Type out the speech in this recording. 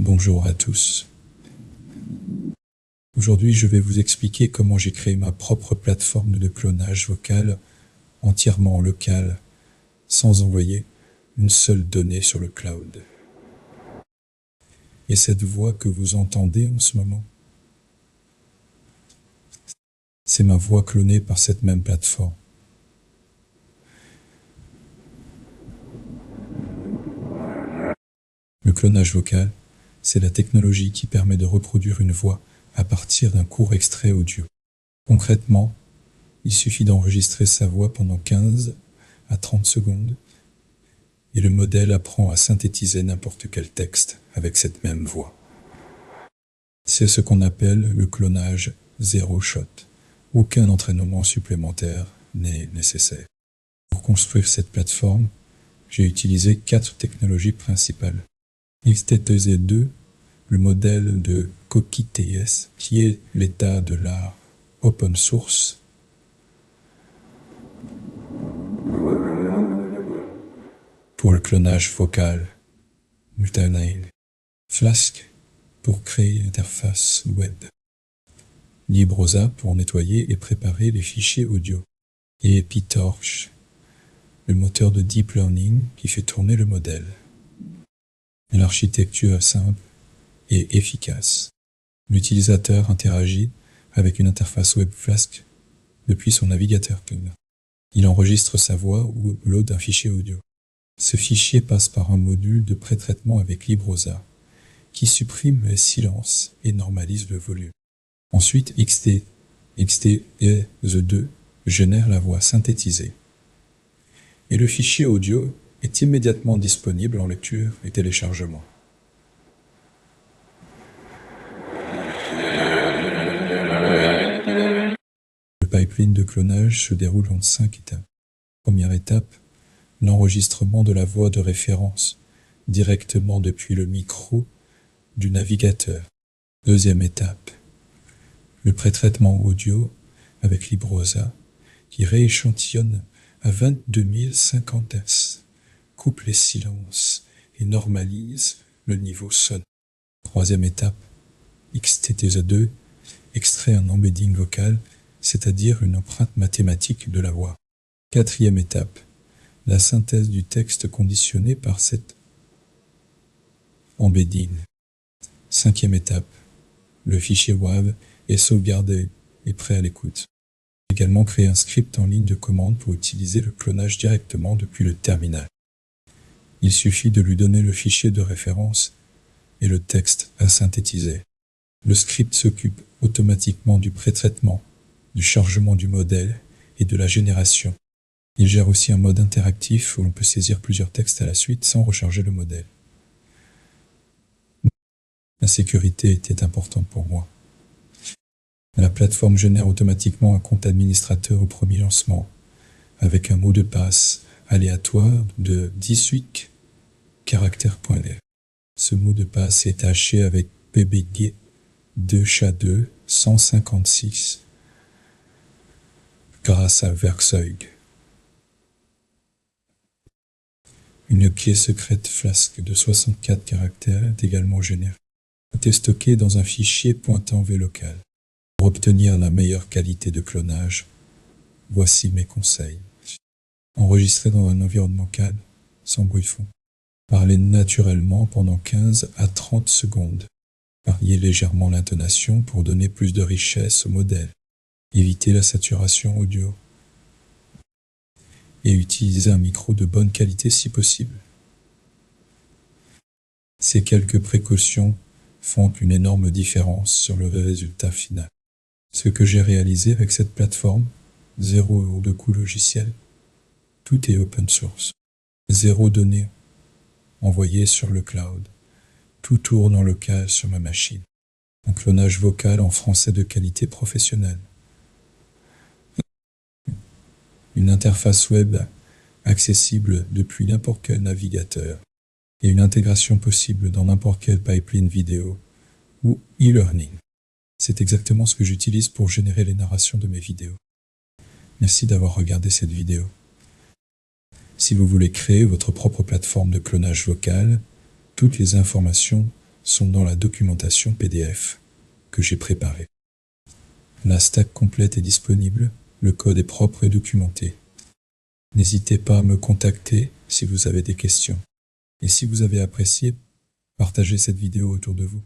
Bonjour à tous. Aujourd'hui, je vais vous expliquer comment j'ai créé ma propre plateforme de clonage vocal entièrement locale, sans envoyer une seule donnée sur le cloud. Et cette voix que vous entendez en ce moment, c'est ma voix clonée par cette même plateforme. Le clonage vocal, c'est la technologie qui permet de reproduire une voix à partir d'un court extrait audio. Concrètement, il suffit d'enregistrer sa voix pendant 15 à 30 secondes et le modèle apprend à synthétiser n'importe quel texte avec cette même voix. C'est ce qu'on appelle le clonage zéro shot. Aucun entraînement supplémentaire n'est nécessaire. Pour construire cette plateforme, j'ai utilisé 4 technologies principales. XTTZ2, le modèle de CoquiTS, qui est l'état de l'art open source. Pour le clonage vocal, Multinail. Flask pour créer une interface web. LibreOsa pour nettoyer et préparer les fichiers audio. Et PyTorch, le moteur de deep learning qui fait tourner le modèle. L'architecture simple et efficace. L'utilisateur interagit avec une interface web Flask depuis son navigateur. Il enregistre sa voix ou upload un fichier audio. Ce fichier passe par un module de pré-traitement avec LibreOsa qui supprime les silences et normalise le volume. Ensuite, XTTZ2 génère la voix synthétisée. Et le fichier audio est immédiatement disponible en lecture et téléchargement. Le pipeline de clonage se déroule en 5 étapes. Première étape, l'enregistrement de la voix de référence directement depuis le micro du navigateur. Deuxième étape, le pré-traitement audio avec LibreOsa qui rééchantillonne à 22 050 Hz, coupe les silences et normalise le niveau sonore. Troisième étape, XTTZ2 extrait un embedding vocal, c'est-à-dire une empreinte mathématique de la voix. Quatrième étape, la synthèse du texte conditionné par cet embedding. Cinquième étape, le fichier WAV est sauvegardé et prêt à l'écoute. J'ai également créé un script en ligne de commande pour utiliser le clonage directement depuis le terminal. Il suffit de lui donner le fichier de référence et le texte à synthétiser. Le script s'occupe automatiquement du pré-traitement, du chargement du modèle et de la génération. Il gère aussi un mode interactif où l'on peut saisir plusieurs textes à la suite sans recharger le modèle. La sécurité était importante pour moi. La plateforme génère automatiquement un compte administrateur au premier lancement, avec un mot de passe aléatoire de 18 caractères .lf. Ce mot de passe est haché avec PBG 2SHA-2 156 grâce à Werkzeug. Une clé secrète Flask de 64 caractères est également générée. Elle est stockée dans un fichier pointant vlocal. Pour obtenir la meilleure qualité de clonage, voici mes conseils. Enregistrez dans un environnement calme, sans bruit de fond. Parlez naturellement pendant 15 à 30 secondes. Variez légèrement l'intonation pour donner plus de richesse au modèle. Évitez la saturation audio. Et utilisez un micro de bonne qualité si possible. Ces quelques précautions font une énorme différence sur le résultat final. Ce que j'ai réalisé avec cette plateforme, 0 € de coût logiciel, tout est open source. 0 données envoyées sur le cloud. Tout tourne en local sur ma machine. Un clonage vocal en français de qualité professionnelle. Une interface web accessible depuis n'importe quel navigateur et une intégration possible dans n'importe quel pipeline vidéo ou e-learning. C'est exactement ce que j'utilise pour générer les narrations de mes vidéos. Merci d'avoir regardé cette vidéo. Si vous voulez créer votre propre plateforme de clonage vocal, toutes les informations sont dans la documentation PDF que j'ai préparée. La stack complète est disponible, le code est propre et documenté. N'hésitez pas à me contacter si vous avez des questions. Et si vous avez apprécié, partagez cette vidéo autour de vous.